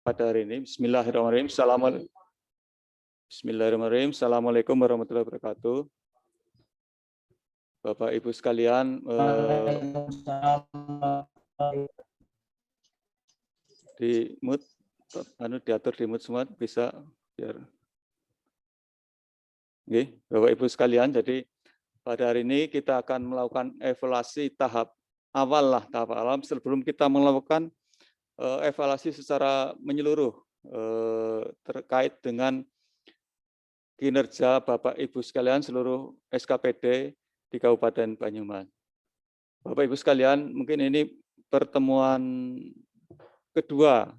pada hari ini. Bismillahirrahmanirrahim. Bismillahirrahmanirrahim. Assalamualaikum warahmatullahi wabarakatuh. Bapak Ibu sekalian, di mute, diatur di mute semua bisa biar. Oke, Bapak Ibu sekalian, jadi pada hari ini kita akan melakukan evaluasi tahap awal sebelum kita melakukan evaluasi secara menyeluruh terkait dengan kinerja Bapak Ibu sekalian seluruh SKPD di Kabupaten Banyumas. Bapak Ibu sekalian, mungkin ini pertemuan kedua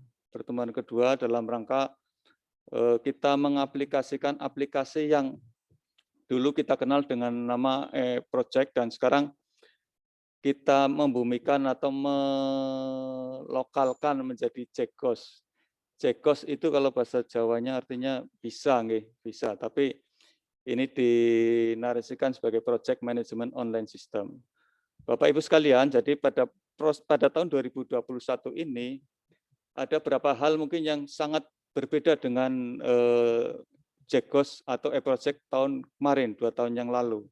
dalam rangka kita mengaplikasikan aplikasi yang dulu kita kenal dengan nama e-project dan sekarang kita membumikan atau melokalkan menjadi Jekos. Jekos itu kalau bahasa Jawanya artinya bisa, bisa. Tapi ini dinarasikan sebagai Project Management Online System. Bapak Ibu sekalian, jadi pada tahun 2021 ini ada beberapa hal mungkin yang sangat berbeda dengan Jekos atau e-project tahun kemarin, 2 tahun yang lalu.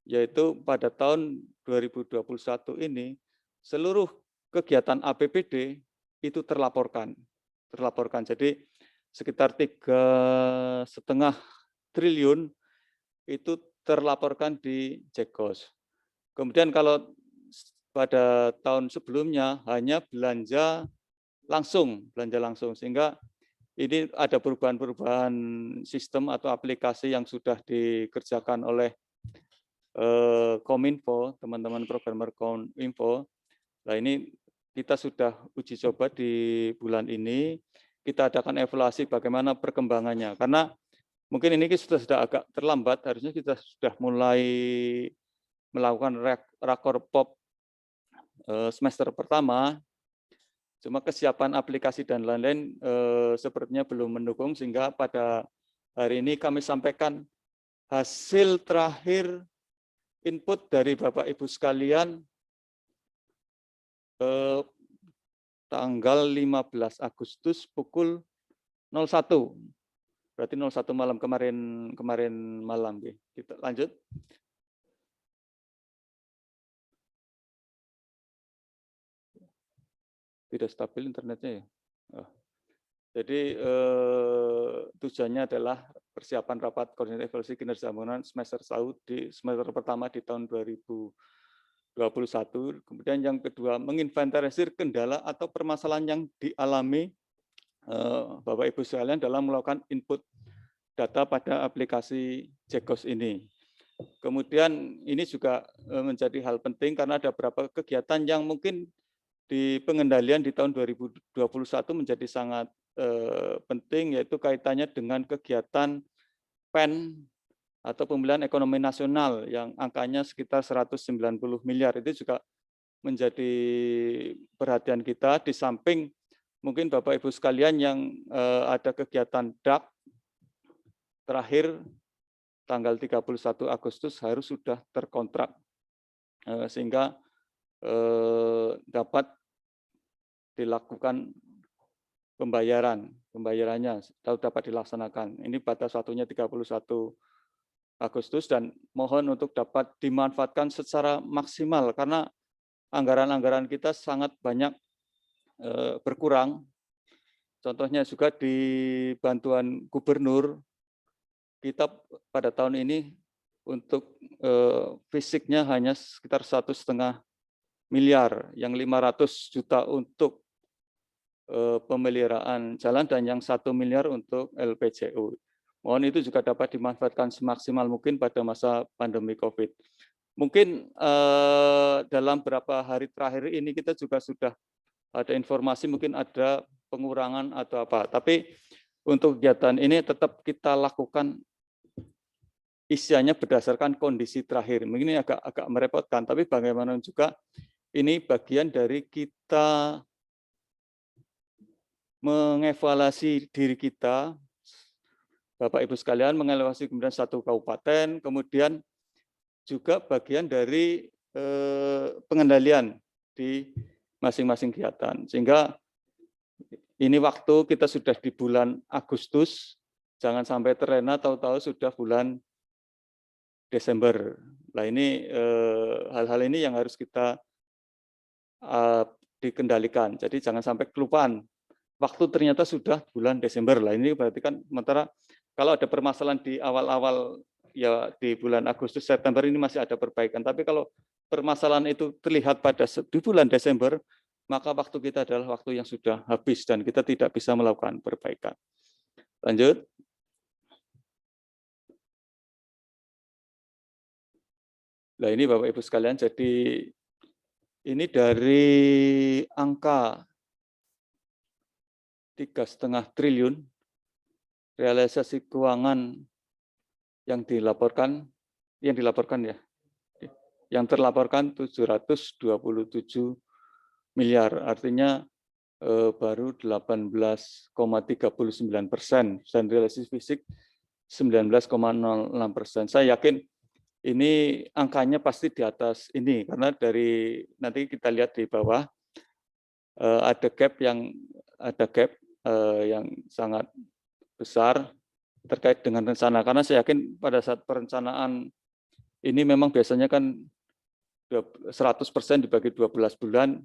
Yaitu pada tahun 2021 ini seluruh kegiatan APBD itu terlaporkan. Jadi sekitar 3,5 triliun itu terlaporkan di Jekos. Kemudian kalau pada tahun sebelumnya hanya belanja langsung, sehingga ini ada perubahan-perubahan sistem atau aplikasi yang sudah dikerjakan oleh Kominfo, teman-teman programmer Kominfo. Nah ini kita sudah uji coba di bulan ini, kita adakan evaluasi bagaimana perkembangannya. Karena mungkin ini sudah agak terlambat, harusnya kita sudah mulai melakukan rakor POP semester pertama, cuma kesiapan aplikasi dan lain-lain sepertinya belum mendukung, sehingga pada hari ini kami sampaikan hasil terakhir input dari Bapak Ibu sekalian tanggal 15 Agustus pukul 01. Berarti 01 malam kemarin malam. Kita lanjut. Tidak stabil internetnya ya. Oh. Jadi tujuannya adalah persiapan rapat koordinasi evaluasi kinerja pembangunan semester 1 di semester pertama di tahun 2021. Kemudian yang kedua, menginventarisir kendala atau permasalahan yang dialami Bapak Ibu sekalian dalam melakukan input data pada aplikasi Jekos ini. Kemudian ini juga menjadi hal penting karena ada beberapa kegiatan yang mungkin di pengendalian di tahun 2021 menjadi sangat penting, yaitu kaitannya dengan kegiatan PEN atau pemulihan ekonomi nasional yang angkanya sekitar 190 miliar. Itu juga menjadi perhatian kita, di samping mungkin Bapak Ibu sekalian yang ada kegiatan DAK terakhir tanggal 31 Agustus harus sudah terkontrak, sehingga dapat dilakukan pembayarannya dapat dilaksanakan. Ini batas waktunya 31 Agustus dan mohon untuk dapat dimanfaatkan secara maksimal karena anggaran-anggaran kita sangat banyak berkurang. Contohnya juga di bantuan gubernur, kita pada tahun ini untuk fisiknya hanya sekitar 1,5 miliar, yang 500 juta untuk pemeliharaan jalan dan yang 1 miliar untuk LPJU. Mohon itu juga dapat dimanfaatkan semaksimal mungkin pada masa pandemi COVID. Mungkin dalam beberapa hari terakhir ini kita juga sudah ada informasi mungkin ada pengurangan atau apa. Tapi untuk kegiatan ini tetap kita lakukan isiannya berdasarkan kondisi terakhir. Mungkin ini agak merepotkan, tapi bagaimana juga ini bagian dari kita mengevaluasi diri kita, Bapak Ibu sekalian, mengevaluasi kemudian satu kabupaten, kemudian juga bagian dari pengendalian di masing-masing kegiatan. Sehingga ini waktu kita sudah di bulan Agustus, jangan sampai terlena tahu-tahu sudah bulan Desember. Nah ini hal-hal ini yang harus kita dikendalikan. Jadi jangan sampai kelupaan. Waktu ternyata sudah bulan Desember. Lah ini berarti kan sementara kalau ada permasalahan di awal-awal ya di bulan Agustus September ini masih ada perbaikan. Tapi kalau permasalahan itu terlihat di bulan Desember, maka waktu kita adalah waktu yang sudah habis dan kita tidak bisa melakukan perbaikan. Lanjut. Nah ini Bapak Ibu sekalian, jadi ini dari angka 3,5 triliun realisasi keuangan yang dilaporkan ya, yang terlaporkan 727 miliar, artinya baru 18,39% dan realisasi fisik 19,06%. Saya yakin ini angkanya pasti di atas ini karena dari nanti kita lihat di bawah ada gap yang sangat besar terkait dengan rencana, karena saya yakin pada saat perencanaan ini memang biasanya kan 100% dibagi 12 bulan,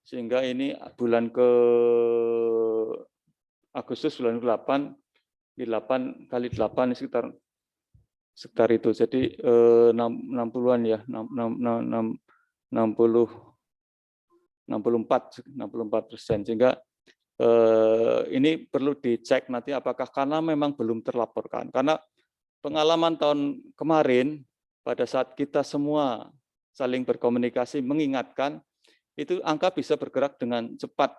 sehingga ini bulan ke Agustus bulan ke-8, di 8 kali 8 sekitar itu, jadi 60-an ya, 64%, sehingga ini perlu dicek nanti apakah karena memang belum terlaporkan. Karena pengalaman tahun kemarin pada saat kita semua saling berkomunikasi mengingatkan, itu angka bisa bergerak dengan cepat.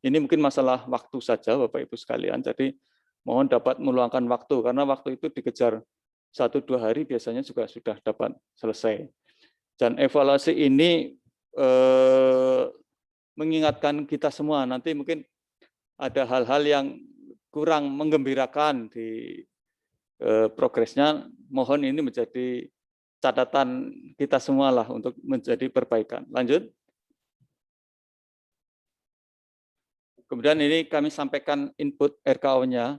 Ini mungkin masalah waktu saja Bapak Ibu sekalian, jadi mohon dapat meluangkan waktu, karena waktu itu dikejar 1-2 hari biasanya juga sudah dapat selesai. Dan evaluasi ini mengingatkan kita semua, nanti mungkin ada hal-hal yang kurang menggembirakan di progresnya, mohon ini menjadi catatan kita semua lah untuk menjadi perbaikan. Lanjut. Kemudian ini kami sampaikan input RKO-nya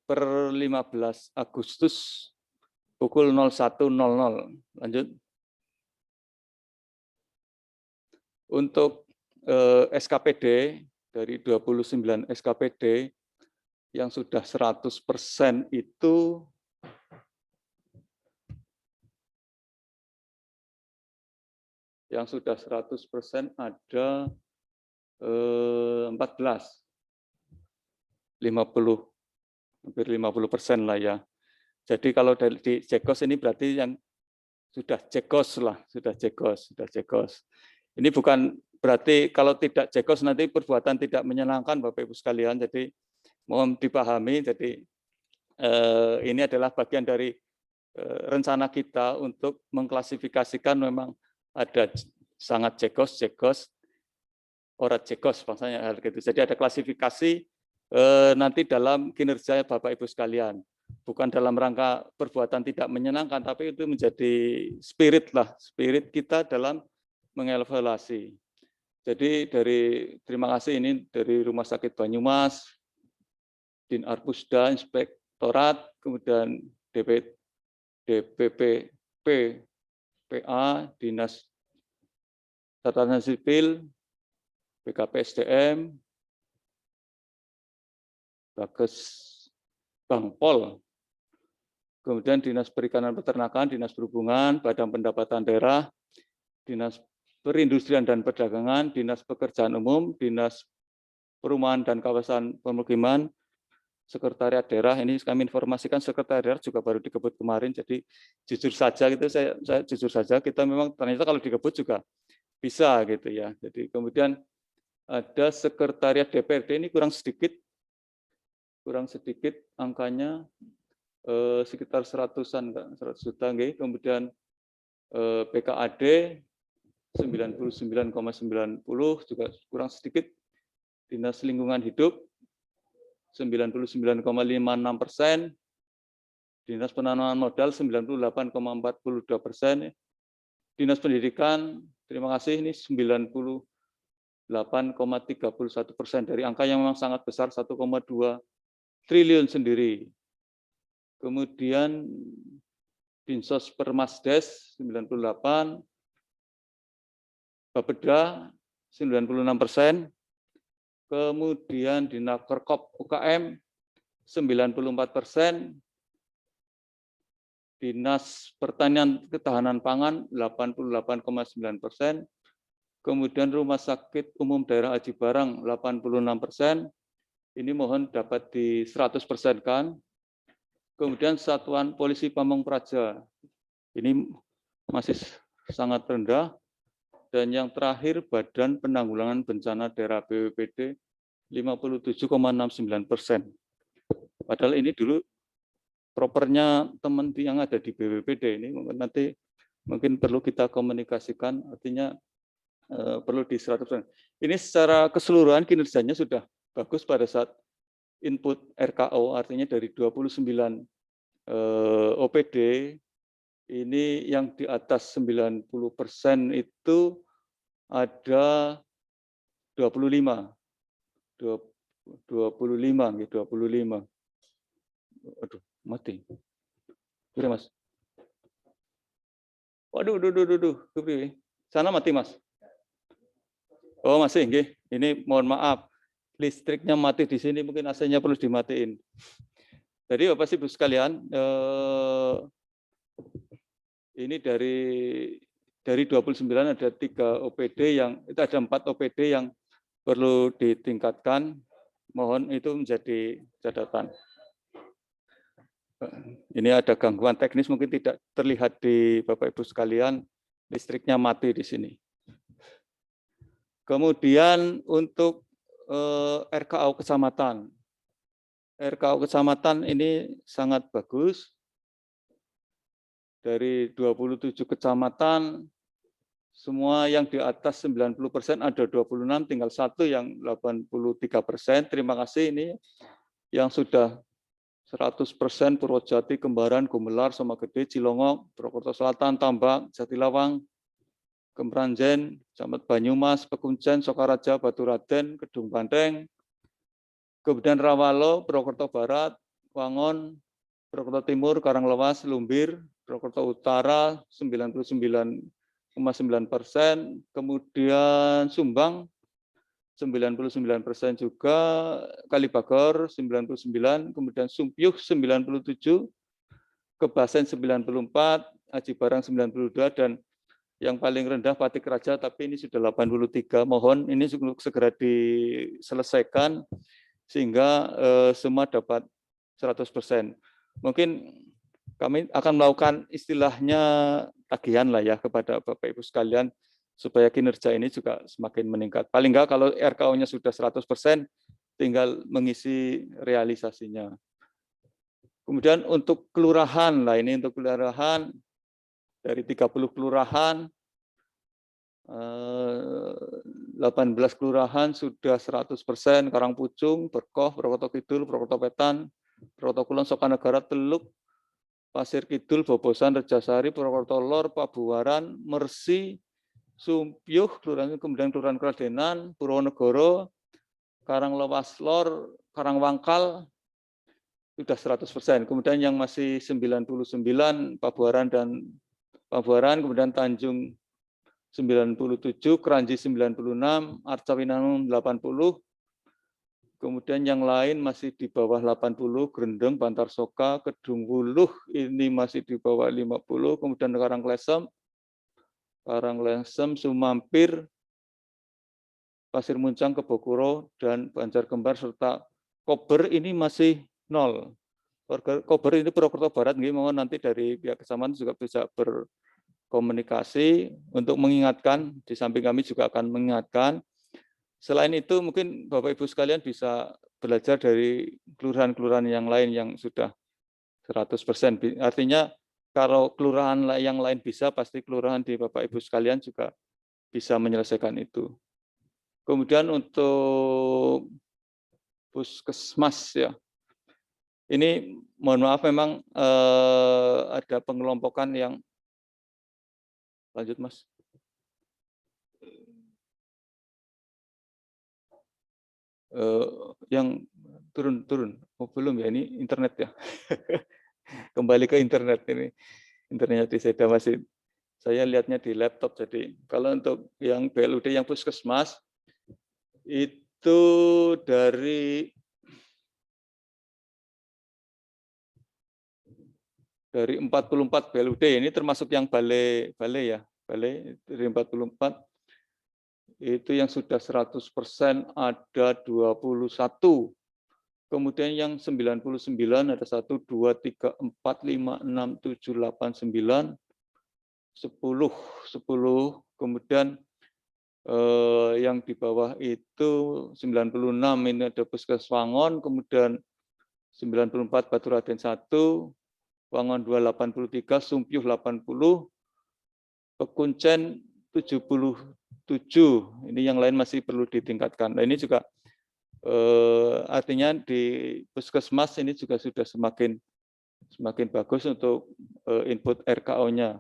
per 15 Agustus pukul 01.00. Lanjut. Untuk SKPD dari 29 SKPD yang sudah 100% itu ada 14, 50, hampir 50% lah ya. Jadi kalau di Jekos ini berarti yang sudah Jekos lah, sudah Jekos. Ini bukan berarti kalau tidak Jekos nanti perbuatan tidak menyenangkan Bapak Ibu sekalian. Jadi mohon dipahami. Jadi ini adalah bagian dari rencana kita untuk mengklasifikasikan memang ada sangat Jekos, ora Jekos, maksudnya hal gitu. Jadi ada klasifikasi nanti dalam kinerja Bapak Ibu sekalian. Bukan dalam rangka perbuatan tidak menyenangkan, tapi itu menjadi spirit kita dalam mengevaluasi. Jadi terima kasih ini dari Rumah Sakit Banyumas, Din Arpusda, Inspektorat, kemudian DPP, PA, Dinas Tatanan Sipil, BKPSDM, Bakes Bangpol, kemudian Dinas Perikanan Peternakan, Dinas Perhubungan, Badan Pendapatan Daerah, Dinas Perindustrian dan Perdagangan, Dinas Pekerjaan Umum, Dinas Perumahan dan Kawasan Pemukiman, Sekretariat Daerah. Ini kami informasikan Sekretariat Daerah juga baru dikebut kemarin, jadi jujur saja gitu, saya jujur saja kita memang ternyata kalau dikebut juga bisa gitu ya. Jadi kemudian ada Sekretariat DPRD, ini kurang sedikit angkanya, sekitar 100 juta, kemudian PKAD 99,90 juga kurang sedikit, Dinas Lingkungan Hidup 99,56%, Dinas Penanaman Modal 98,42%, Dinas Pendidikan terima kasih ini 90,87%, 8,31% dari angka yang memang sangat besar 1,2 triliun sendiri. Kemudian Dinsos Permasdes 98, Bapeda 96%, kemudian Dinaperkop UKM 94%, Dinas Pertanian Ketahanan Pangan 88,9%, kemudian Rumah Sakit Umum Daerah Aji Barang 86%, ini mohon dapat di 100%-kan. Kemudian Satuan Polisi Pamong Praja, ini masih sangat rendah. Dan yang terakhir Badan Penanggulangan Bencana Daerah BPBD 57,69%. Padahal ini dulu propernya teman yang ada di BPBD, ini nanti mungkin perlu kita komunikasikan, artinya perlu di 100%. Ini secara keseluruhan kinerjanya sudah bagus pada saat input RKO, artinya dari 29 OPD, ini yang di atas 90% itu ada 25. 25. Aduh, mati. Kira Mas. Waduh, sana mati Mas. Oh masih, nggih. Ini mohon maaf, listriknya mati di sini, mungkin AC-nya perlu dimatiin. Jadi Bapak Ibu sekalian, ini dari 29 ada 3 OPD yang itu ada 4 OPD yang perlu ditingkatkan. Mohon itu menjadi catatan. Ini ada gangguan teknis mungkin tidak terlihat di Bapak Ibu sekalian, listriknya mati di sini. Kemudian untuk RKO kecamatan. RKO kecamatan ini sangat bagus. Dari 27 kecamatan, semua yang di atas 90% ada 26, tinggal 1 yang 83%. Terima kasih ini yang sudah 100% Purwojati, Kembaran, Gumelar, Somagede, Cilongok, Purwokerto Selatan, Tambak, Jatilawang, Kemranjen, Camat Banyumas, Pekuncen, Sokaraja, Baturaden, Kedung Banteng, kemudian Rawalo, Purwokerto Barat, Wangon, Purwokerto Timur, Karanglewas, Lumbir, Purwokerto Utara 99,9%, kemudian Sumbang 99% juga, Kalibagor 99, kemudian Sumpyuh 97, Kebasen 94, Aji Barang 92, dan yang paling rendah Patik Raja, tapi ini sudah 83. Mohon ini segera diselesaikan sehingga semua dapat 100%. Mungkin kami akan melakukan istilahnya tagihan lah ya kepada Bapak Ibu sekalian supaya kinerja ini juga semakin meningkat. Paling enggak kalau RKO-nya sudah 100%, tinggal mengisi realisasinya. Kemudian untuk kelurahan lah, ini untuk kelurahan dari 30 kelurahan, 18 kelurahan sudah 100%, Karangpucung, Berkoh, Purwokerto Kidul, Purwokerto Wetan, Purwokerto Kulon, Sokanegara, Teluk, Pasir Kidul, Bobosan, Rejasari, Purwokerto Lor, Pabuaran, Mersi, Sumpyuh, kemudian Kelurahan Kradenan, Purwonegoro, Karanglewas Lor, Karangwangkal, sudah 100%. Kemudian yang masih 99, Pabuaran dan Pabuaran, kemudian Tanjung 97, Kranji 96, Arcawinangun 80, kemudian yang lain masih di bawah 80, Grendeng, Bantar Soka, Kedung Wuluh ini masih di bawah 50, kemudian Karanglesem, Sumampir, Pasir Muncang, Kebokuro, dan Banjarkembar, serta Kober ini masih 0. Kober ini Purwokerto Barat, mohon nanti dari pihak kecamatan juga bisa berkomunikasi untuk mengingatkan, di samping kami juga akan mengingatkan. Selain itu mungkin Bapak Ibu sekalian bisa belajar dari kelurahan-kelurahan yang lain yang sudah 100%. Artinya kalau kelurahan yang lain bisa, pasti kelurahan di Bapak Ibu sekalian juga bisa menyelesaikan itu. Kemudian untuk puskesmas ya, ini mohon maaf memang ada pengelompokan yang lanjut Mas. yang turun. Oh, belum ya, ini internet ya. Kembali ke internet ini. Internetnya di Seda masih, saya lihatnya di laptop. Jadi kalau untuk yang BLUD yang puskesmas itu dari 44 BLUD, ini termasuk yang balai ya, balai dari 44 itu yang sudah 100% ada 21. Kemudian yang 99 ada 1, 2, 3, 4, 5, 6, 7, 8, 9, 10. Kemudian yang di bawah itu 96 ini ada Puskes Wangon, kemudian 94 Baturaden 1, Wangon 2 83, Sumpiuh 80, Pekuncen 77. Ini yang lain masih perlu ditingkatkan. Nah, ini juga artinya di puskesmas ini juga sudah semakin bagus untuk input RKO-nya.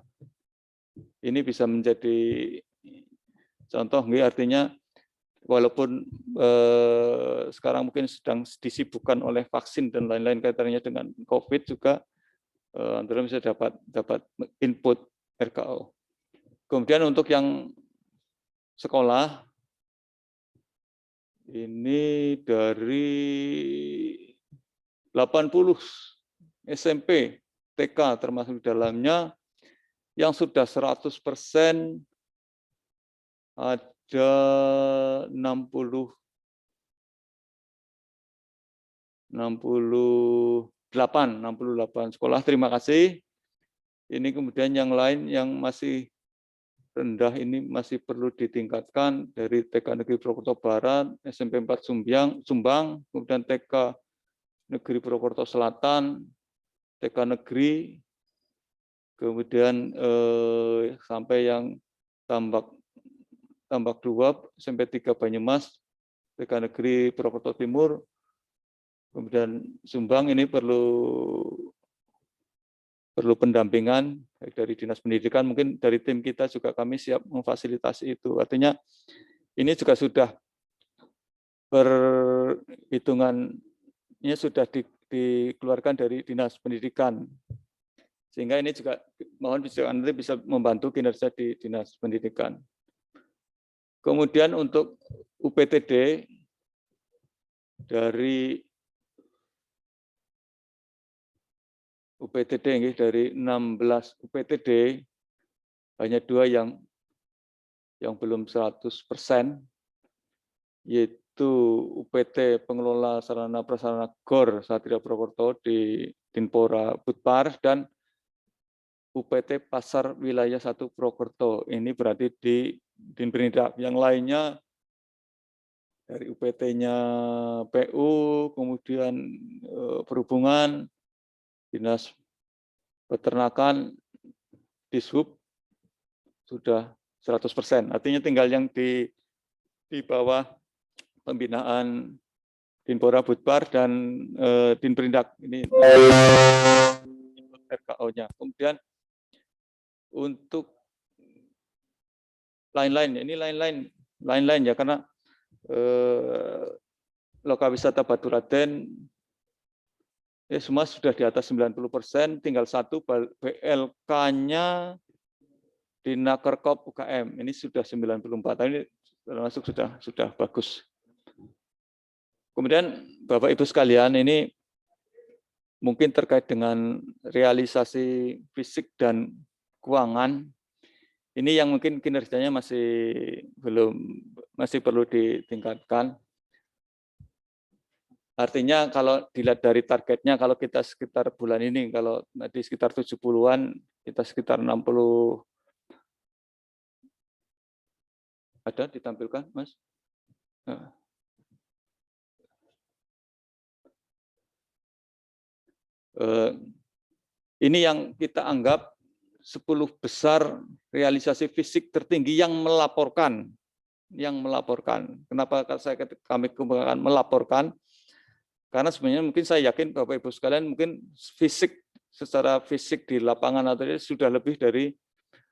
Ini bisa menjadi contoh, artinya walaupun sekarang mungkin sedang disibukkan oleh vaksin dan lain-lain kaitannya dengan COVID juga, antara bisa dapat input RKO. Kemudian untuk yang sekolah, ini dari 80 SMP, TK termasuk di dalamnya, yang sudah 100% ada 68 sekolah. Terima kasih. Ini kemudian yang lain yang masih rendah ini masih perlu ditingkatkan dari TK Negeri Purwokerto Barat, SMP 4 Sumbang, kemudian TK Negeri Purwokerto Selatan, TK Negeri, kemudian sampai yang Tambak 2, SMP 3 Banyumas, TK Negeri Purwokerto Timur, kemudian Sumbang ini perlu pendampingan baik dari Dinas Pendidikan, mungkin dari tim kita juga kami siap memfasilitasi itu. Artinya ini juga sudah perhitungannya sudah dikeluarkan dari Dinas Pendidikan. Sehingga ini juga mohon nanti bisa membantu kinerja di Dinas Pendidikan. Kemudian untuk UPTD dari dari 16 UPTD hanya 2 yang belum 100%, yaitu UPT Pengelola Sarana Prasarana GOR Satria Purwokerto di Dinpora Budpar dan UPT Pasar Wilayah 1 Purwokerto. Ini berarti di Dinperindak. Yang lainnya dari UPT-nya PU, kemudian Perhubungan, Dinas Peternakan, Dishub sudah 100%. Artinya tinggal yang di bawah pembinaan Dinpora Budpar dan Dinperindak ini RKO-nya. Kemudian untuk lain-lain, ini lain-lain ya, karena Lokawisata Baturaden semua sudah di atas 90%, tinggal 1 BLK-nya di Nakerkop UKM, ini sudah 94, ini termasuk sudah bagus. Kemudian Bapak Ibu sekalian, ini mungkin terkait dengan realisasi fisik dan keuangan, ini yang mungkin kinerjanya masih perlu ditingkatkan. Artinya kalau dilihat dari targetnya, kalau kita sekitar bulan ini, kalau tadi sekitar 70-an, kita sekitar 60. Ada ditampilkan, Mas? Ini yang kita anggap 10 besar realisasi fisik tertinggi yang melaporkan. Kenapa kami kembangkan melaporkan? Karena sebenarnya mungkin saya yakin Bapak Ibu sekalian mungkin secara fisik di lapangan atau sudah lebih dari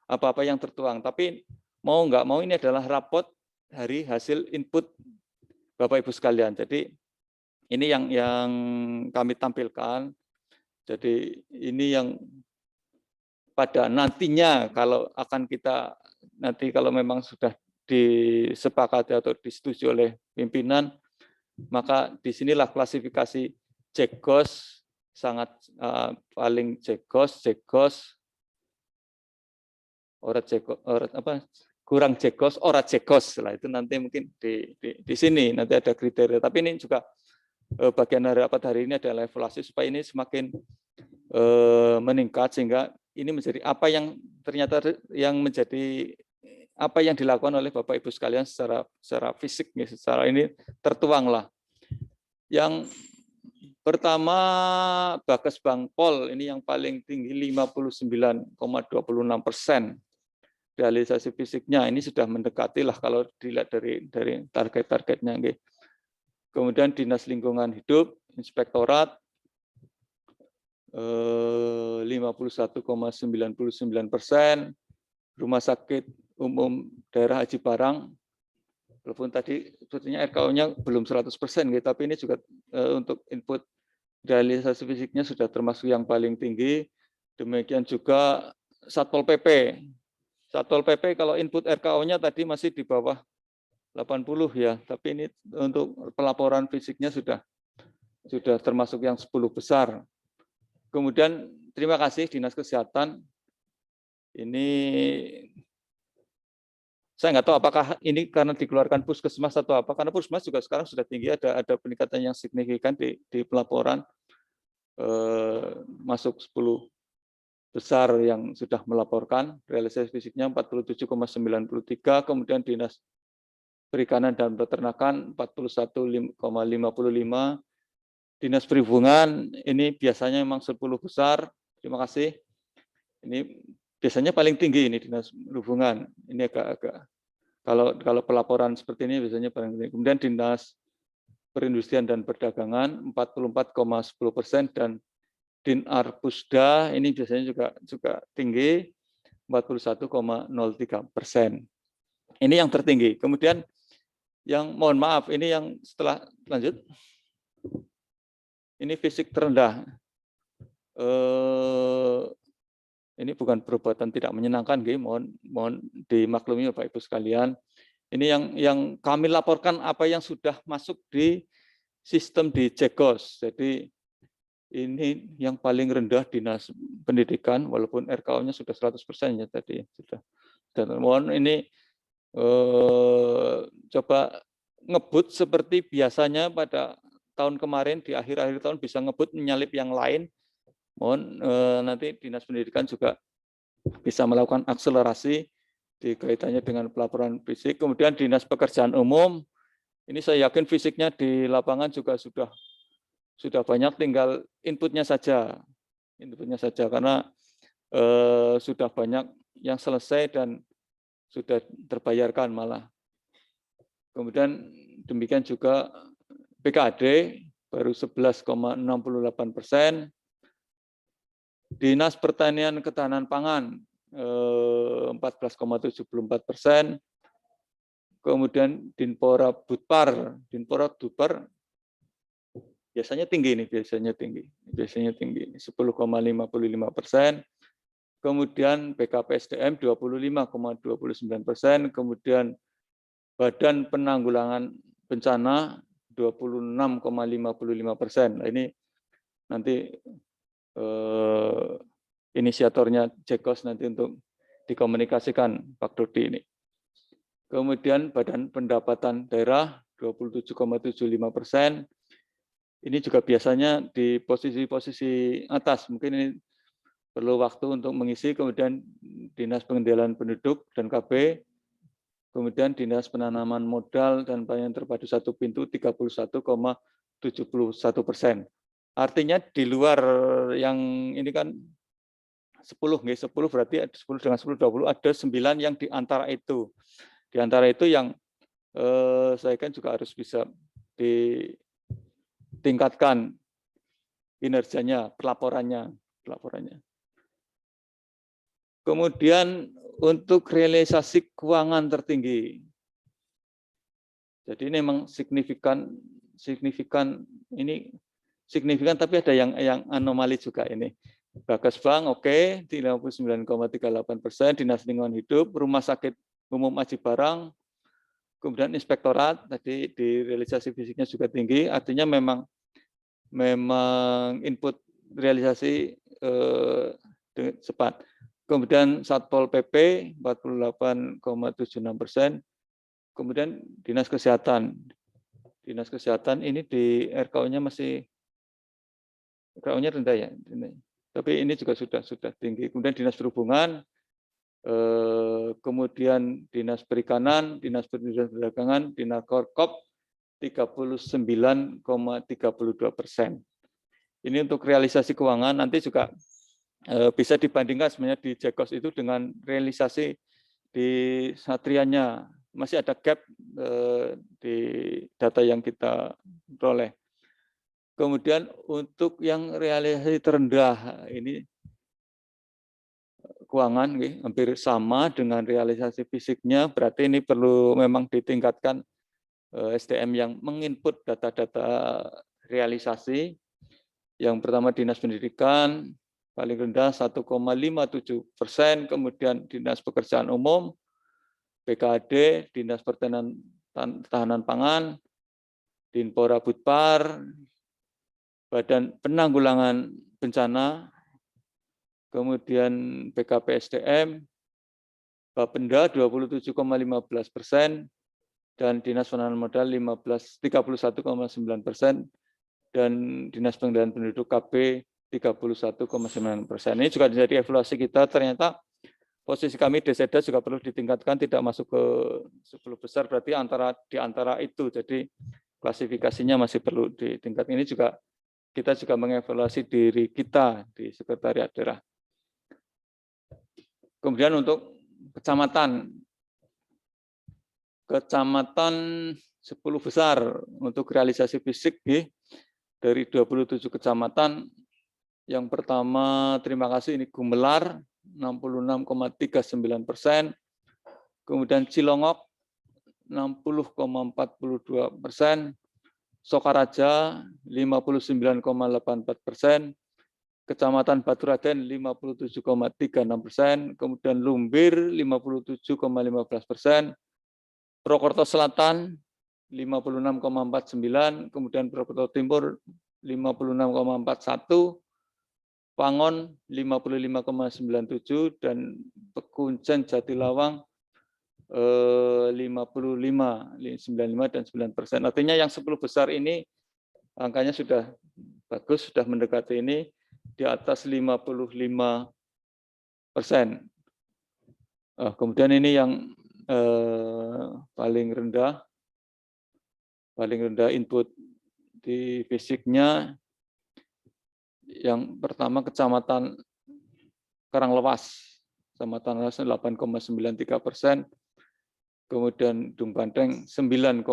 apa-apa yang tertuang. Tapi mau nggak mau ini adalah rapot dari hasil input Bapak Ibu sekalian. Jadi ini yang kami tampilkan. Jadi ini yang pada nantinya kalau akan kita nanti kalau memang sudah disepakati atau disetujui oleh pimpinan, maka disinilah klasifikasi JEGOS sangat paling JEGOS, kurang JEGOS, ora JEGOS lah, itu nanti mungkin di sini nanti ada kriteria. Tapi ini juga bagian dari rapat hari ini adalah evaluasi supaya ini semakin meningkat sehingga ini menjadi apa yang ternyata yang menjadi apa yang dilakukan oleh Bapak Ibu sekalian secara fisik, secara ini tertuang lah. Yang pertama Bagas Bangpol ini yang paling tinggi 59,26%. Realisasi fisiknya ini sudah mendekati lah kalau dilihat dari target-targetnya. Kemudian Dinas Lingkungan Hidup, Inspektorat 51,99%, Rumah Sakit Umum Daerah Haji Barang, walaupun tadi sebetulnya RKO-nya belum 100%, tapi ini juga untuk input realisasi fisiknya sudah termasuk yang paling tinggi. Demikian juga Satpol PP. Satpol PP kalau input RKO-nya tadi masih di bawah 80 ya, tapi ini untuk pelaporan fisiknya sudah termasuk yang 10 besar. Kemudian terima kasih Dinas Kesehatan. Ini saya nggak tahu apakah ini karena dikeluarkan puskesmas atau apa, karena puskesmas juga sekarang sudah tinggi, ada peningkatan yang signifikan di pelaporan, masuk 10 besar yang sudah melaporkan, realisasi fisiknya 47,93, kemudian Dinas Perikanan dan Peternakan 41,55, Dinas Perhubungan ini biasanya memang 10 besar, terima kasih. Ini biasanya paling tinggi ini Dinas Perhubungan. Ini agak kalau pelaporan seperti ini biasanya paling tinggi. Kemudian Dinas Perindustrian dan Perdagangan 44,10% dan Dinar-Pusda ini biasanya juga tinggi 41,03%. Ini yang tertinggi. Kemudian yang mohon maaf ini yang setelah lanjut. Ini fisik terendah. Ini bukan perbuatan tidak menyenangkan, mohon dimaklumi Bapak Ibu sekalian. Ini yang kami laporkan apa yang sudah masuk di sistem di JEGOS. Jadi ini yang paling rendah Dinas Pendidikan, walaupun RKO-nya sudah 100% ya tadi sudah. Dan mohon ini coba ngebut seperti biasanya pada tahun kemarin di akhir-akhir tahun bisa ngebut menyalip yang lain. Mohon nanti Dinas Pendidikan juga bisa melakukan akselerasi di kaitannya dengan pelaporan fisik. Kemudian Dinas Pekerjaan Umum, ini saya yakin fisiknya di lapangan juga sudah banyak, tinggal inputnya saja karena sudah banyak yang selesai dan sudah terbayarkan malah. Kemudian demikian juga BKD baru 11,68%. Dinas Pertanian Ketahanan Pangan 14,74%. Kemudian Dinpora Budpar biasanya tinggi ini, biasanya tinggi 10,55%. Kemudian BKPSDM 25,29%. Kemudian Badan Penanggulangan Bencana 26,55%. Nah, ini nanti inisiatornya JEGOS nanti untuk dikomunikasikan Pak Dodi ini. Kemudian Badan Pendapatan Daerah 27,75%. Ini juga biasanya di posisi-posisi atas. Mungkin ini perlu waktu untuk mengisi. Kemudian Dinas Pengendalian Penduduk dan KB. Kemudian Dinas Penanaman Modal dan Pelayanan Terpadu Satu Pintu 31,71%. Artinya di luar yang ini kan 10 berarti 10 dengan 10 20 ada 9 yang di antara itu. Di antara itu yang saya kan juga harus bisa ditingkatkan kinerjanya, pelaporannya. Kemudian untuk realisasi keuangan tertinggi. Jadi ini memang signifikan tapi ada yang anomali juga ini. Bagas Bank oke, di 59,38%, Dinas Lingkungan Hidup, Rumah Sakit Umum Aji Barang, kemudian Inspektorat tadi di realisasi fisiknya juga tinggi, artinya memang input realisasi cepat. Kemudian Satpol PP 48,76%, kemudian Dinas Kesehatan ini di RKO-nya RKO-nya rendah ya, tapi ini juga sudah tinggi. Kemudian Dinas Perhubungan, kemudian Dinas Perikanan, Dinas Perdagangan, Dinas Korkop 39,32%. Ini untuk realisasi keuangan, nanti juga bisa dibandingkan sebenarnya di Jekos itu dengan realisasi di Satrianya. Masih ada gap di data yang kita peroleh. Kemudian untuk yang realisasi terendah ini keuangan hampir sama dengan realisasi fisiknya, berarti ini perlu memang ditingkatkan SDM yang menginput data-data realisasi. Yang pertama Dinas Pendidikan paling rendah 1,57%, kemudian Dinas Pekerjaan Umum, BKD, Dinas Pertahanan Pangan, Dinpora Budpar, Badan Penanggulangan Bencana, kemudian BKPSDM, Bapenda 27,15%, dan Dinas Penanaman Modal 31,9%, dan Dinas Pengendalian Penduduk KB 31,9%. Ini juga jadi evaluasi kita, ternyata posisi kami Deseda juga perlu ditingkatkan, tidak masuk ke 10 besar, berarti di antara itu, jadi klasifikasinya masih perlu ditingkatkan. Ini juga kita juga mengevaluasi diri kita di Sekretariat Daerah. Kemudian untuk kecamatan 10 besar untuk realisasi fisik dari 27 kecamatan. Yang pertama, terima kasih, ini Gumelar 66,39%, kemudian Cilongok 60,42%, Sokaraja 59,84%, Kecamatan Baturaden 57,36%, kemudian Lumbir 57,15%, Purwokerto Selatan 56,49%, kemudian Purwokerto Timur 56,41%, Pangon 55,97%, dan Pekuncen Jatilawang 95, dan 9%. Artinya yang 10 besar ini angkanya sudah bagus, sudah mendekati ini di atas 55%. Kemudian ini yang paling rendah input di fisiknya. Yang pertama Kecamatan Karanglewas, 8,93%, kemudian Dung Banteng 9,92%,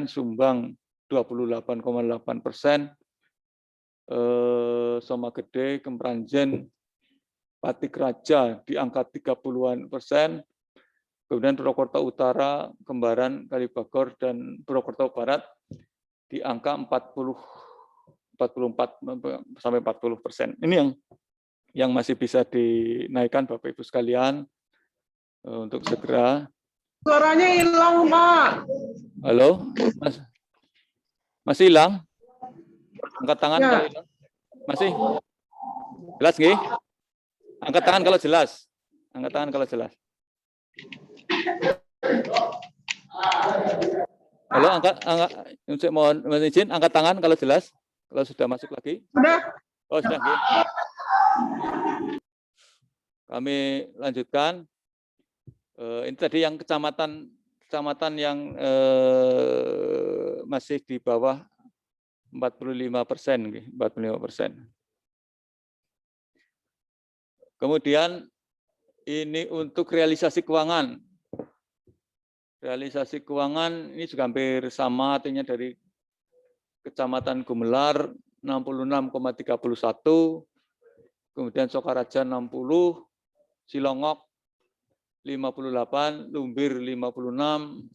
Sumbang 28,8%, Soma Gede, Kemranjen, Patik Raja di angka 30-an%, kemudian Purwokerto Utara, Kembaran, Kalibagor, dan Purwokerto Barat di angka 44-40%. Ini yang masih bisa dinaikkan Bapak Ibu sekalian untuk segera. Suaranya hilang, Pak. Halo, Mas. Masih hilang? Angkat tangan ya. Kalau hilang. Masih? Jelas nggih? Angkat tangan kalau jelas. Angkat tangan kalau jelas. Halo, mohon izin angkat tangan kalau jelas. Kalau sudah masuk lagi. Sudah. Oh, sudah. Ya. Kami lanjutkan. Ini tadi yang kecamatan yang masih di bawah 45%, 45%. Kemudian ini untuk realisasi keuangan. Realisasi keuangan ini juga hampir sama, artinya dari Kecamatan Gumelar 66,31, kemudian Sokaraja 60, Cilongok 58, Lumbir 56,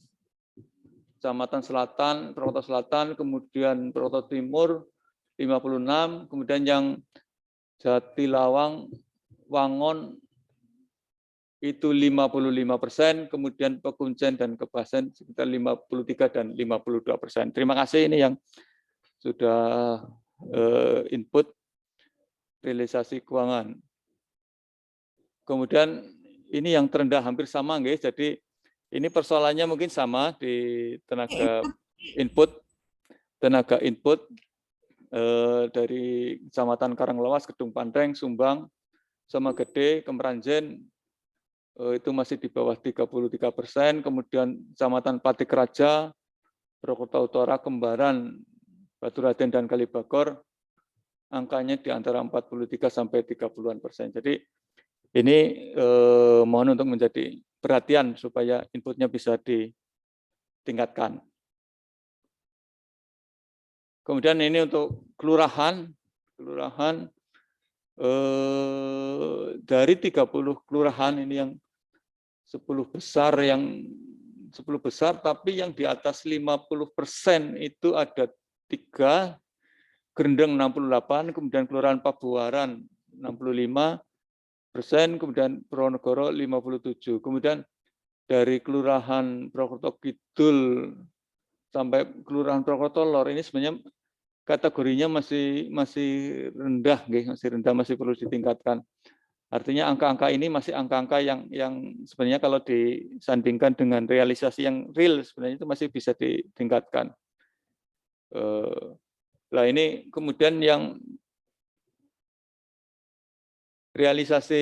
Kecamatan Selatan, Purwokerto Selatan, kemudian Purwokerto Timur 56, kemudian yang Jatilawang, Wangon itu 55%, kemudian Pekuncen dan Kebasen sekitar 53 dan 52%. Terima kasih, ini yang sudah input realisasi keuangan. Kemudian ini yang terendah hampir sama, guys. Jadi ini persoalannya mungkin sama di tenaga input dari Kecamatan Karanglewas, Kedung Pandeng, Sumbang, Somagede, Kemeranjen itu masih di bawah 33%. Kemudian Kecamatan Patik Raja, Purwokerto Utara, Kembaran, Baturaden dan Kalibagor angkanya di antara 43 sampai 30-an%. Jadi ini mohon untuk menjadi perhatian supaya inputnya bisa ditingkatkan. Kemudian ini untuk kelurahan dari 30 kelurahan ini yang 10 besar tapi yang di atas 50% itu ada 3, Grendeng 68, kemudian Kelurahan Pabuaran 65%, kemudian Purwonegoro 57%. Kemudian dari Kelurahan Purwokerto Kidul sampai Kelurahan Purwokerto Lor ini sebenarnya kategorinya masih rendah, masih perlu ditingkatkan. Artinya angka-angka ini masih angka-angka yang sebenarnya kalau disandingkan dengan realisasi yang real sebenarnya itu masih bisa ditingkatkan. Nah ini kemudian yang realisasi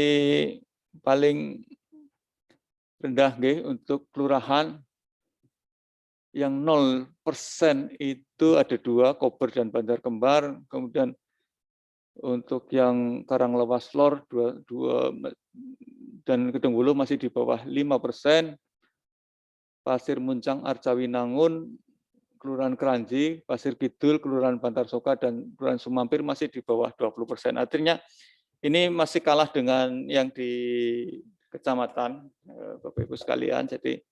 paling rendah untuk kelurahan yang 0% itu ada 2, Kober dan Banjar Kembar. Kemudian untuk yang Karanglewas Lor 2 dan Kedung Wulu masih di bawah 5%. Pasir Muncang Arcawinangun, Kelurahan Keranji, Pasir Kidul, Kelurahan Bantar Soka dan Kelurahan Sumampir masih di bawah 20%. Artinya ini masih kalah dengan yang di kecamatan, Bapak Ibu sekalian. Jadi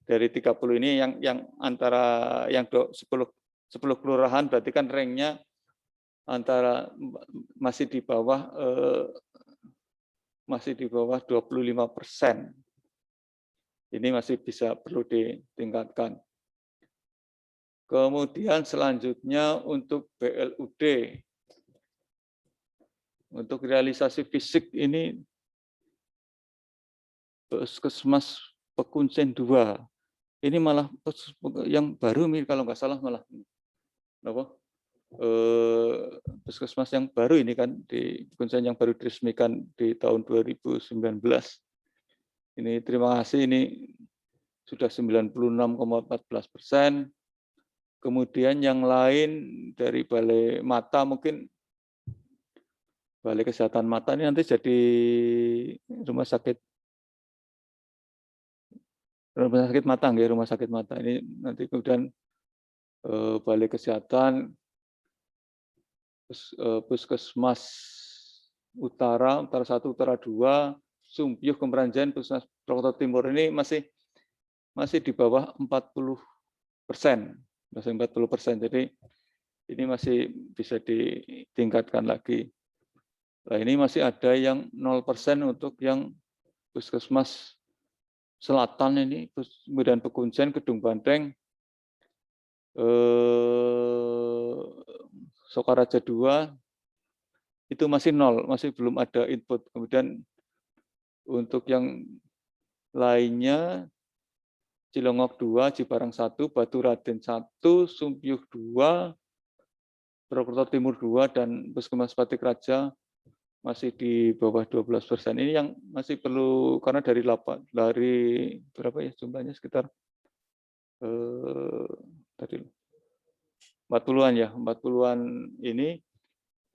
dari 30 ini yang antara yang 10 kelurahan berarti kan ranknya antara masih di bawah 25%. Ini masih bisa perlu ditingkatkan. Kemudian selanjutnya untuk BLUD. Untuk realisasi fisik ini Puskesmas Pekuncen 2. Ini malah yang baru kalau nggak salah malah puskesmas yang baru ini kan di Pekuncen yang baru diresmikan di tahun 2019. Ini terima kasih, ini sudah 96,14%. Kemudian yang lain dari Balai Mata, mungkin Balai Kesehatan Mata ini nanti jadi rumah sakit mata, rumah sakit mata ini nanti. Kemudian Balai Kesehatan, Puskesmas Utara 1, Utara 2, Sumpiyuh, Kemeranjen, Puskesmas Purwokerto Timur ini masih di bawah 40%, masih 40%. Jadi ini masih bisa ditingkatkan lagi. Nah ini masih ada yang 0% untuk yang Puskesmas Selatan ini, kemudian Pekuncen, Kedung Banteng, Sokaraja 2 itu masih 0, masih belum ada input. Kemudian untuk yang lainnya Cilongok 2, Cibarang 1, Baturaden 1, Sumpiyuh 2, Purwokerto Timur 2 dan Puskesmas Patik Raja masih di bawah 12%. Ini yang masih perlu, karena dari berapa ya jumlahnya, sekitar tadi 40-an ya, 40-an ini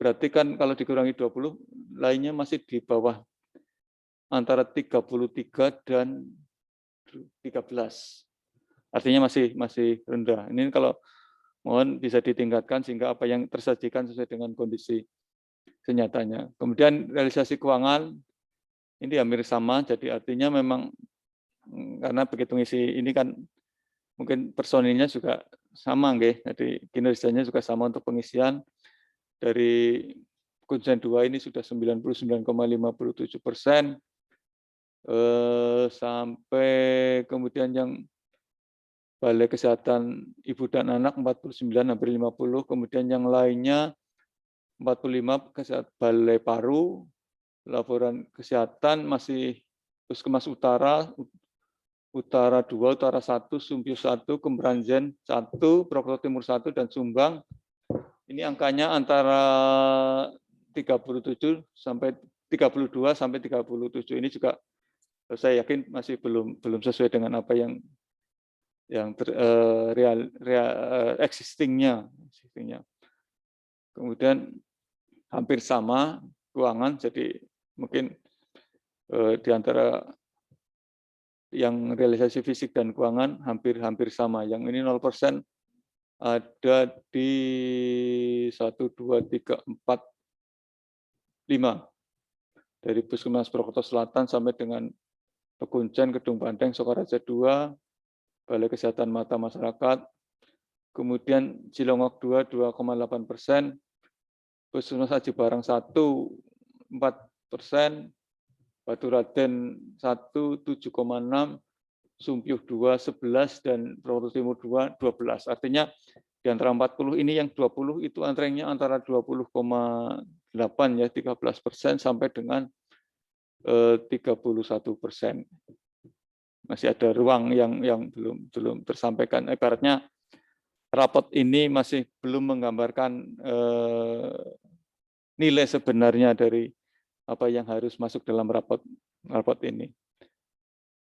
berarti kan kalau dikurangi 20 lainnya masih di bawah antara 33 dan 13. Artinya masih rendah. Ini kalau mohon bisa ditingkatkan sehingga apa yang tersajikan sesuai dengan kondisi senyatanya. Kemudian realisasi keuangan ini hampir sama, jadi artinya memang karena begitu ngisi ini kan mungkin personilnya juga sama nggih. Jadi kinerjanya juga sama untuk pengisian dari kuncian 2 ini sudah 99,57%, sampai kemudian yang Balai Kesehatan Ibu dan Anak 49, hampir 50, kemudian yang lainnya 45, Balai Paru, laporan kesehatan masih Puskesmas Utara, Utara 2, Utara 1, Sumpio 1, Kemranjen 1, Prokerto Timur 1, dan Sumbang. Ini angkanya antara 37 sampai 32 sampai 37. Ini juga saya yakin masih belum sesuai dengan apa yang existingnya. Kemudian hampir sama keuangan, jadi mungkin di antara yang realisasi fisik dan keuangan hampir sama. Yang ini 0% ada di 1, 2, 3, 4, 5. Dari Puskesmas Prokerto Selatan sampai dengan Pekuncen, Kedung Banteng, Sokaraja 2, Balai Kesehatan Mata Masyarakat, kemudian Cilongok 2, 2,8%, Puskesmas Aji Barang 1, 4%, Baturaden 1, 7,6%, Sumpih 2, 11%, dan Prokerto Timur 2, 12%. Artinya di antara 40 ini yang 20 itu antara 20,8 ya, 13% sampai dengan 31%. Masih ada ruang yang belum tersampaikan. Ibaratnya rapot ini masih belum menggambarkan nilai sebenarnya dari apa yang harus masuk dalam rapot ini.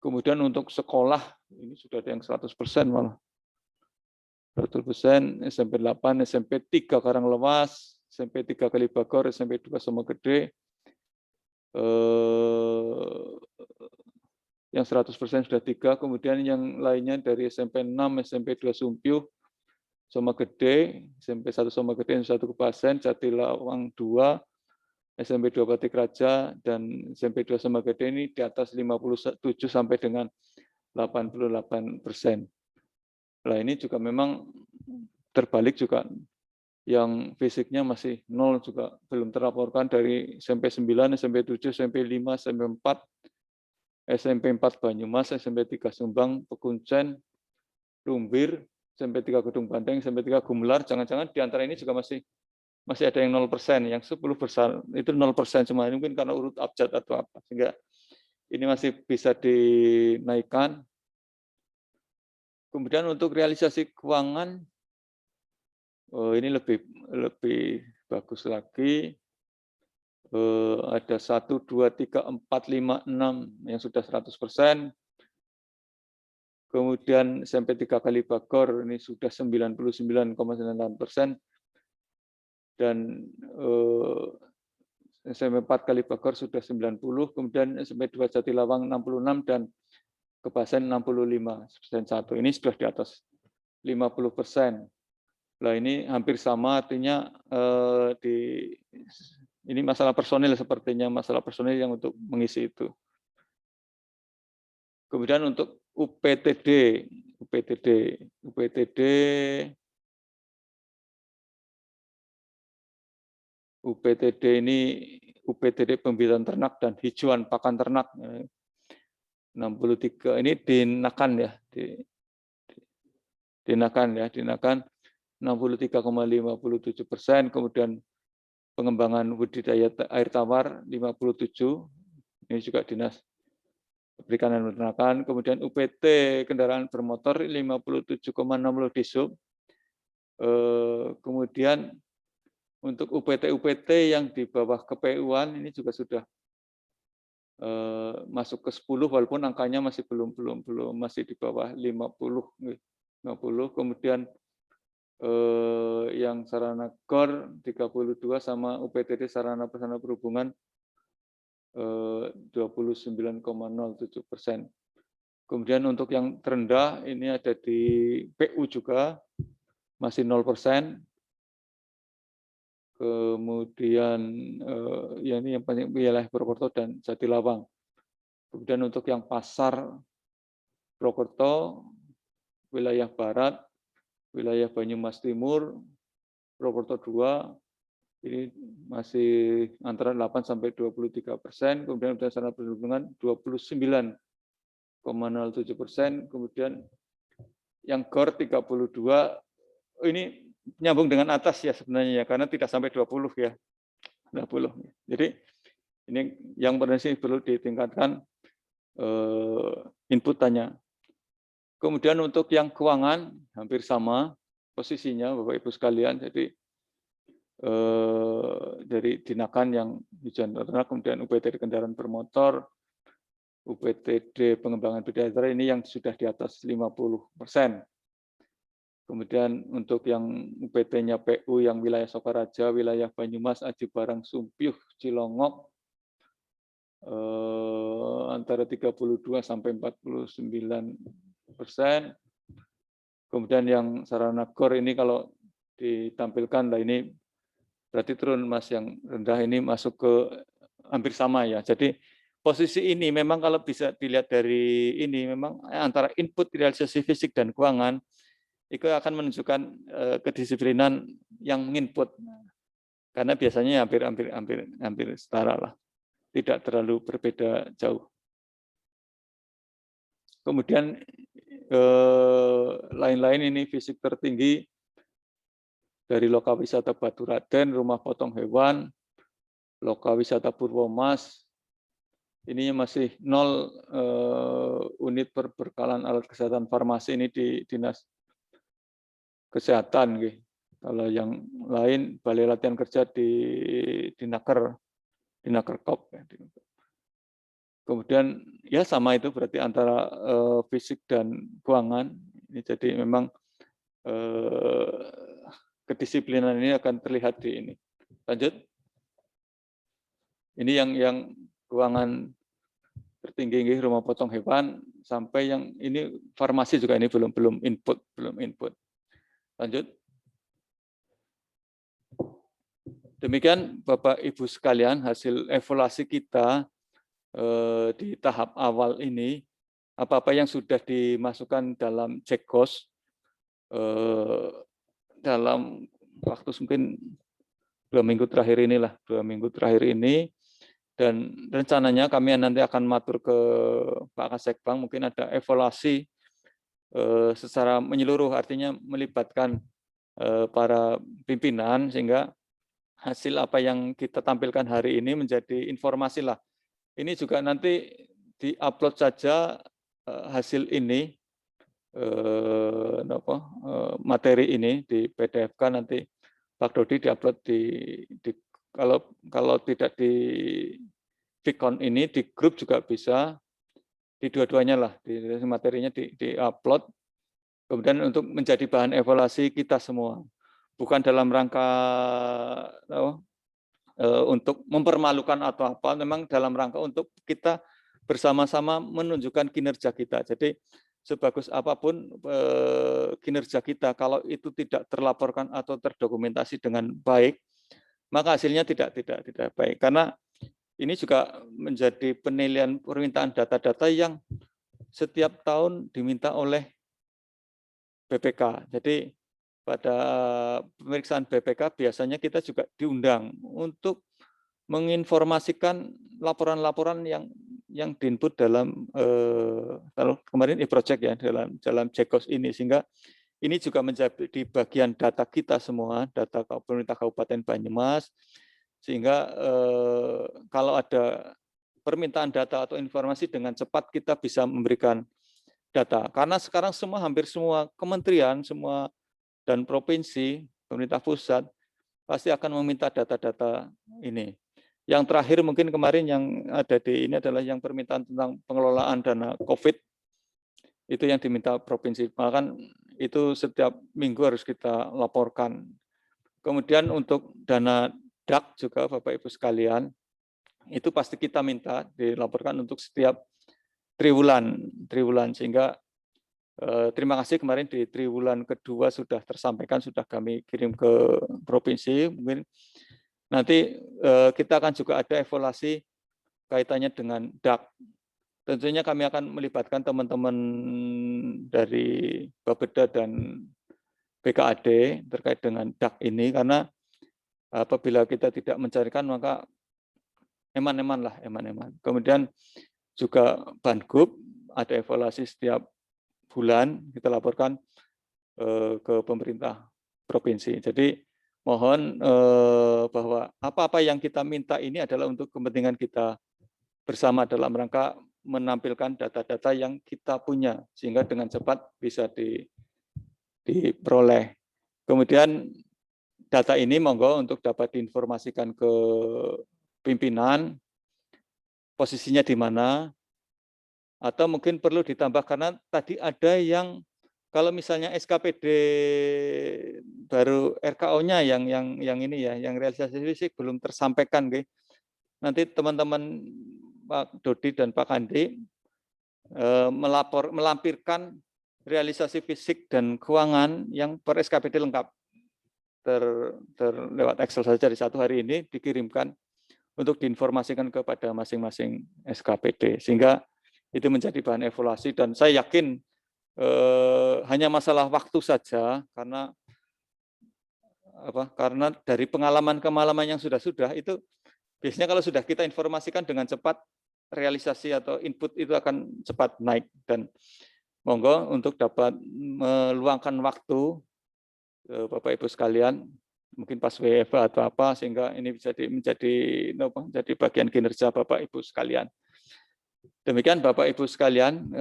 Kemudian untuk sekolah ini sudah ada yang 100% malah. 100%, SMP 8, SMP 3 Karanglewas, SMP 3 Kalibagor, SMP 2 Somogede, yang 100% sudah 3, kemudian yang lainnya dari SMP 6, SMP 2 Sumpih, Somogede, SMP 1 Somogede, 1 Kebasen, Jatilawang 2, SMP 2 Batik Raja, dan SMP 2 Somogede ini di atas 57 sampai dengan 88%. Nah ini juga memang terbalik juga, yang fisiknya masih 0 juga belum terlaporkan dari SMP 9, SMP 7, SMP 5, SMP 4, SMP 4 Banyumas, SMP 3 Sumbang, Pekuncen, Lumbir, SMP 3 Kedung Banteng, SMP 3 Gumelar. Jangan-jangan di antara ini juga masih ada yang 0%, yang 10 besar itu 0% cuma, mungkin karena urut abjad atau apa, sehingga ini masih bisa dinaikkan. Kemudian untuk realisasi keuangan, ini lebih bagus lagi. Ada 1, 2, 3, 4, 5, 6 yang sudah 100%. Kemudian SMP 3 Kalibagor ini sudah 99,98%. Dan SMP 4 Kalibagor sudah 90, kemudian SMP 2 Jatilawang 66, dan Kebasen 65%. Ini sudah di atas 50%. Nah ini hampir sama, artinya ini masalah personil sepertinya, masalah personil yang untuk mengisi itu. Kemudian untuk UPTD ini UPTD pembelian ternak dan hijauan pakan ternak 63, ini dinakan ya, dinakan 63,57%, kemudian pengembangan budidaya air tawar 57, ini juga Dinas Perikanan dan Peternakan, kemudian UPT kendaraan bermotor 57,60 Disub, kemudian untuk UPT yang di bawah KPU-an ini juga sudah masuk ke 10, walaupun angkanya masih belum masih di bawah 50. Kemudian yang sarana GOR 32 sama UPTD sarana prasarana perhubungan 29,07%. Kemudian untuk yang terendah ini ada di PU juga masih 0%. Kemudian ya ini yang paling wilayah Purwokerto dan Jatilawang. Kemudian untuk yang pasar Purwokerto wilayah barat, wilayah Banyumas Timur, Purwokerto 2 ini masih antara 8 sampai 23%, kemudian sarana perhubungan 29,07%, kemudian yang GOR 32 ini nyambung dengan atas ya sebenarnya ya, karena tidak sampai 20 ya. 20. Jadi ini yang potensi perlu ditingkatkan inputannya. Kemudian untuk yang keuangan hampir sama posisinya Bapak Ibu sekalian. Jadi dari Dinakan yang hujan ternak, kemudian UPTD kendaraan bermotor, UPTD pengembangan bidang daerah ini yang sudah di atas 50%. Kemudian untuk yang UPT-nya PU yang wilayah Sokaraja, wilayah Banyumas, Aji Barang, Sumpyuh, Cilongok antara 32 sampai 49%. Kemudian yang sarana GOR ini kalau ditampilkan, lah ini berarti turun Mas, yang rendah ini masuk ke hampir sama ya. Jadi posisi ini memang kalau bisa dilihat dari ini memang antara input realisasi fisik dan keuangan itu akan menunjukkan kedisiplinan yang menginput. Karena biasanya hampir setara lah. Tidak terlalu berbeda jauh. Kemudian lain-lain ini fisik tertinggi dari Loka Wisata Baturaden, Rumah Potong Hewan, Loka Wisata Purwomas, ini masih 0 unit perbekalan alat kesehatan farmasi ini di Dinas Kesehatan. Kalau yang lain Balai Latihan Kerja di Nakerkop. Kemudian ya sama itu berarti antara fisik dan keuangan. Ini jadi memang kedisiplinan ini akan terlihat di ini. Lanjut. Ini yang keuangan tertinggi, Rumah Potong Hewan, sampai yang ini farmasi juga ini belum input. Lanjut. Demikian Bapak Ibu sekalian hasil evaluasi kita di tahap awal ini, apa-apa yang sudah dimasukkan dalam JEKOS dalam waktu mungkin 2 minggu terakhir ini, dan rencananya kami nanti akan matur ke Pak Kasekbang, mungkin ada evaluasi secara menyeluruh, artinya melibatkan para pimpinan, sehingga hasil apa yang kita tampilkan hari ini menjadi informasi lah. Ini juga nanti di-upload saja hasil ini, materi ini di PDF-kan nanti Pak Dodi di-upload kalau tidak di Vicon ini di grup juga bisa, di dua-duanya lah, di materinya di-upload, kemudian untuk menjadi bahan evaluasi kita semua. Bukan dalam rangka untuk mempermalukan atau apa, memang dalam rangka untuk kita bersama-sama menunjukkan kinerja kita. Jadi sebagus apapun kinerja kita, kalau itu tidak terlaporkan atau terdokumentasi dengan baik, maka hasilnya tidak baik. Karena ini juga menjadi penilaian permintaan data-data yang setiap tahun diminta oleh BPK. Jadi pada pemeriksaan BPK biasanya kita juga diundang untuk menginformasikan laporan-laporan yang diinput dalam kemarin e-project ya, dalam JEKOS ini, sehingga ini juga menjadi bagian data kita semua, data pemerintah Kabupaten Banyumas, sehingga kalau ada permintaan data atau informasi dengan cepat kita bisa memberikan data. Karena sekarang hampir semua kementerian, semua dan provinsi, pemerintah pusat pasti akan meminta data-data ini. Yang terakhir mungkin kemarin yang ada di ini adalah yang permintaan tentang pengelolaan dana COVID, itu yang diminta provinsi. Bahkan itu setiap minggu harus kita laporkan. Kemudian untuk dana DAK juga Bapak Ibu sekalian, itu pasti kita minta dilaporkan untuk setiap triwulan, sehingga terima kasih kemarin di triwulan kedua sudah tersampaikan, sudah kami kirim ke provinsi. Mungkin nanti kita akan juga ada evaluasi kaitannya dengan DAK. tentunya kami akan melibatkan teman-teman dari Bapeda dan BKAD terkait dengan DAK ini, karena apabila kita tidak mencarikan maka eman-eman lah, eman-eman. Kemudian juga Banggup ada evaluasi setiap bulan kita laporkan ke pemerintah provinsi. Jadi mohon bahwa apa-apa yang kita minta ini adalah untuk kepentingan kita bersama dalam rangka menampilkan data-data yang kita punya sehingga dengan cepat bisa diperoleh. Kemudian data ini monggo untuk dapat diinformasikan ke pimpinan, posisinya di mana, atau mungkin perlu ditambah karena tadi ada yang kalau misalnya SKPD baru RKO-nya yang ini ya, yang realisasi fisik belum tersampaikan, nanti teman-teman Pak Dodi dan Pak Kandi melampirkan realisasi fisik dan keuangan yang per SKPD lengkap lewat Excel saja di satu hari ini dikirimkan untuk diinformasikan kepada masing-masing SKPD sehingga itu menjadi bahan evaluasi dan saya yakin hanya masalah waktu saja karena dari pengalaman-pengalaman yang sudah itu biasanya kalau sudah kita informasikan dengan cepat realisasi atau input itu akan cepat naik dan monggo untuk dapat meluangkan waktu Bapak Ibu sekalian mungkin pas WFH atau apa sehingga ini bisa menjadi bagian kinerja Bapak Ibu sekalian. Demikian Bapak Ibu sekalian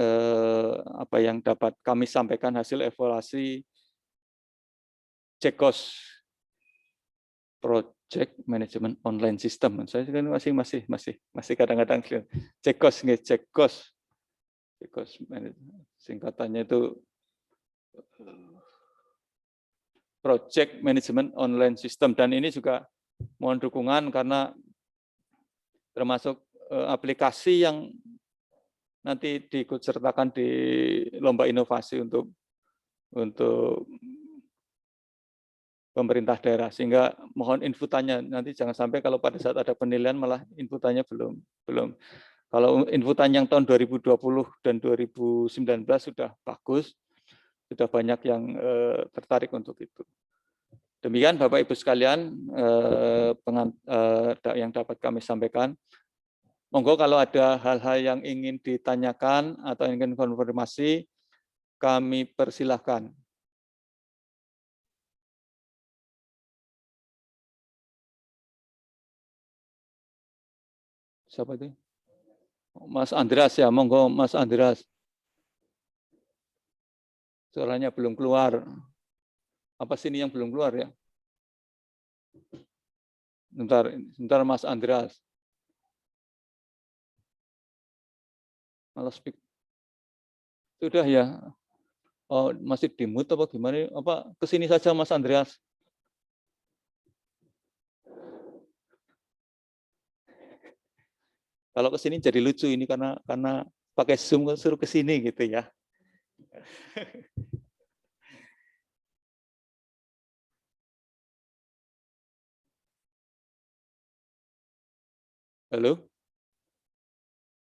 apa yang dapat kami sampaikan hasil evaluasi JEKOS Project Management Online System. Saya kan masih kadang-kadang JEKOS singkatannya itu Project Management Online System dan ini juga mohon dukungan karena termasuk aplikasi yang nanti diikutsertakan di lomba inovasi untuk pemerintah daerah sehingga mohon inputannya nanti jangan sampai kalau pada saat ada penilaian malah inputannya belum. Kalau inputan yang tahun 2020 dan 2019 sudah bagus, sudah banyak yang tertarik untuk itu. Demikian Bapak Ibu sekalian yang dapat kami sampaikan. Monggo kalau ada hal-hal yang ingin ditanyakan atau ingin konfirmasi, kami persilahkan. Siapa itu? Mas Andreas ya, monggo Mas Andreas. Suaranya belum keluar. Apa sini yang belum keluar ya? Sebentar Mas Andreas. Malah speak. Sudah ya. Oh, masih di mute apa gimana? Apa kesini saja Mas Andreas? Kalau kesini jadi lucu ini karena pakai Zoom suruh kesini gitu ya. Halo?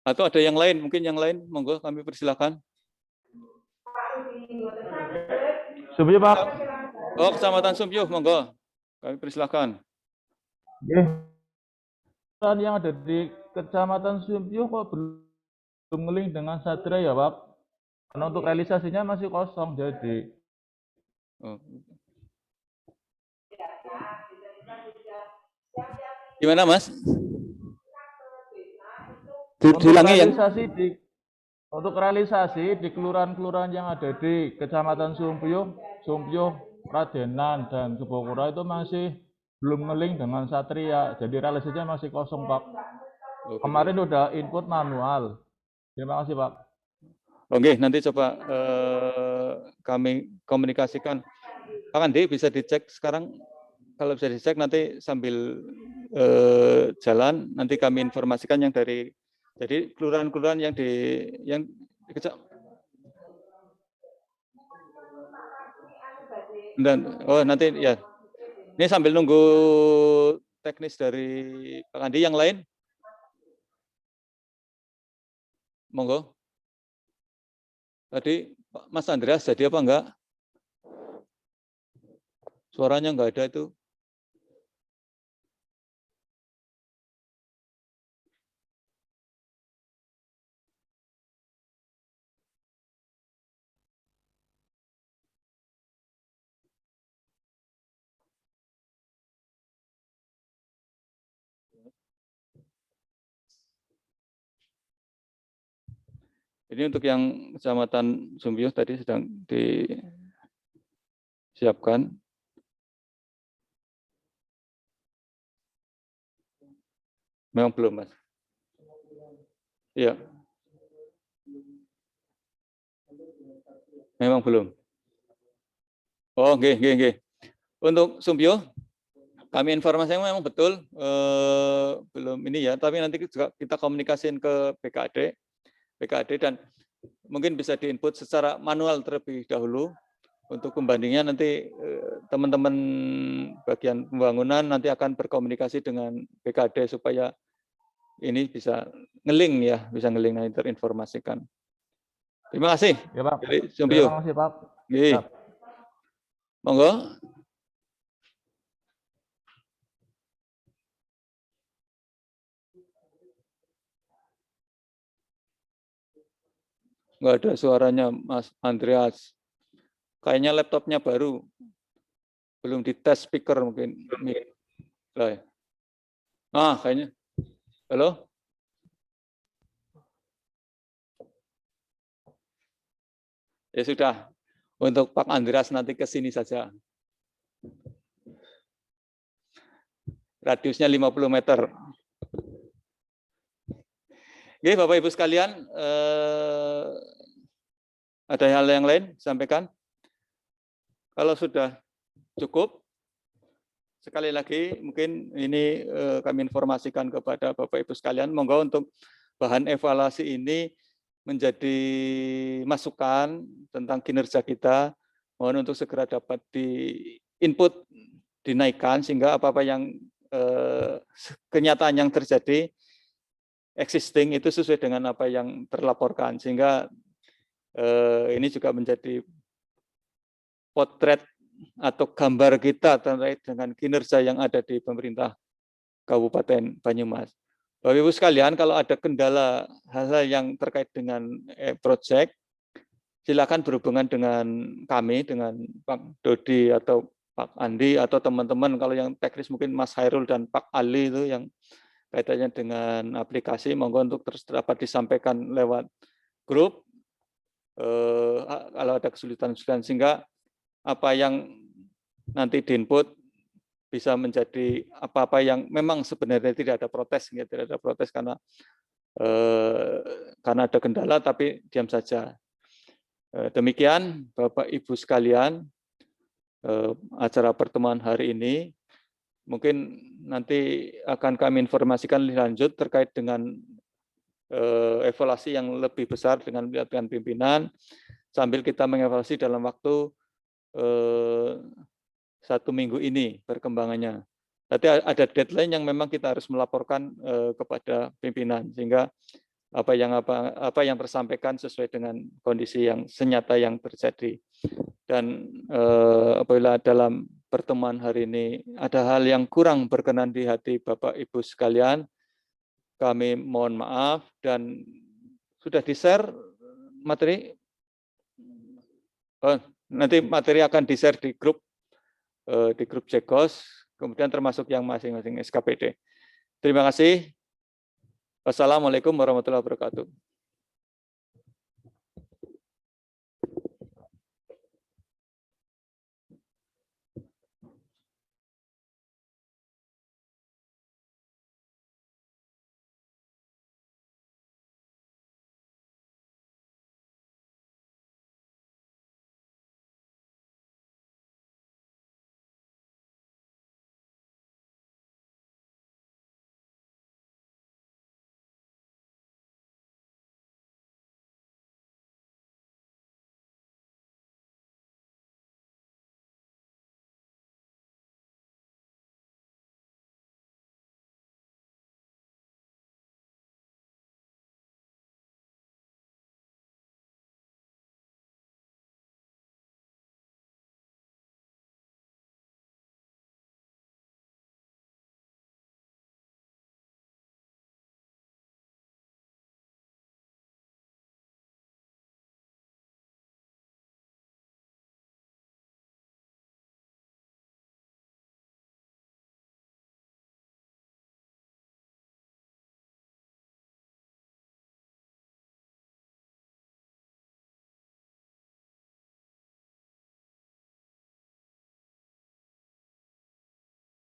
Atau ada yang lain? Mungkin yang lain, monggo kami persilakan. Sumpyuh, Pak. Oh, Kecamatan Sumpyuh, monggo. Kami persilakan. Yang ada di Kecamatan Sumpyuh kok belum ngelink dengan Satria ya, Pak? Karena untuk realisasinya masih kosong, jadi. Oh. Gimana, Mas? Diulangi yang untuk realisasi di kelurahan-kelurahan yang ada di Kecamatan Sumpyuh, Radenan, dan Kebokura itu masih belum ngelink dengan Satria. Jadi realisasinya masih kosong, Pak. Oke. Kemarin udah input manual. Terima kasih, Pak. Oke, nanti coba kami komunikasikan. Pak Andi bisa dicek sekarang. Kalau bisa dicek nanti sambil jalan, nanti kami informasikan yang dari jadi kelurahan-kelurahan yang dan nanti ya. Ini sambil nunggu teknis dari Pak Andi yang lain. Monggo. Tadi Mas Andreas jadi apa enggak? Suaranya enggak ada itu. Ini untuk yang Kecamatan Sumbio tadi sedang disiapkan. Memang belum, Mas. Iya. Memang belum. Oh, nggih. Untuk Sumbio, kami informasinya memang betul belum ini ya, tapi nanti juga kita komunikasiin ke BKAD dan mungkin bisa diinput secara manual terlebih dahulu. Untuk pembandingnya nanti teman-teman bagian pembangunan nanti akan berkomunikasi dengan BKAD supaya ini bisa ngeling ya, bisa ngeling nanti terinformasikan. Terima kasih. Ya, Pak. Jadi, Sumbio. Terima kasih, Pak. Nggih. Monggo. Nggak ada suaranya, Mas Andreas. Kayaknya laptopnya baru. Belum dites speaker mungkin. Nah, kayaknya. Halo? Ya sudah. Untuk Pak Andreas nanti ke sini saja. Radiusnya 50 meter. Oke, Bapak Ibu sekalian, ada hal yang lain sampaikan? Kalau sudah cukup, sekali lagi mungkin ini kami informasikan kepada Bapak Ibu sekalian, monggo untuk bahan evaluasi ini menjadi masukan tentang kinerja kita, mohon untuk segera dapat di-input, dinaikkan, sehingga apa-apa yang kenyataan yang terjadi existing itu sesuai dengan apa yang terlaporkan, sehingga ini juga menjadi potret atau gambar kita terkait dengan kinerja yang ada di pemerintah Kabupaten Banyumas. Bapak Ibu sekalian, kalau ada kendala hal-hal yang terkait dengan proyek, silakan berhubungan dengan kami, dengan Pak Dodi atau Pak Andi atau teman-teman. Kalau yang teknis mungkin Mas Hairul dan Pak Ali itu yang kaitannya dengan aplikasi, monggo untuk terus dapat disampaikan lewat grup kalau ada kesulitan-kesulitan, sehingga apa yang nanti diinput bisa menjadi apa-apa yang memang sebenarnya tidak ada protes, ya, tidak ada protes karena ada kendala, tapi diam saja. Demikian Bapak Ibu sekalian, acara pertemuan hari ini. Mungkin nanti akan kami informasikan lebih lanjut terkait dengan evaluasi yang lebih besar dengan pimpinan, sambil kita mengevaluasi dalam waktu 1 minggu ini perkembangannya. Nanti ada deadline yang memang kita harus melaporkan kepada pimpinan, sehingga apa yang tersampaikan sesuai dengan kondisi yang senyata yang terjadi. Dan apabila dalam pertemuan hari ini ada hal yang kurang berkenan di hati Bapak Ibu sekalian, kami mohon maaf, dan sudah di-share materi. Nanti materi akan di-share di grup Cekos, kemudian termasuk yang masing-masing SKPD. Terima kasih. Wassalamualaikum warahmatullahi wabarakatuh.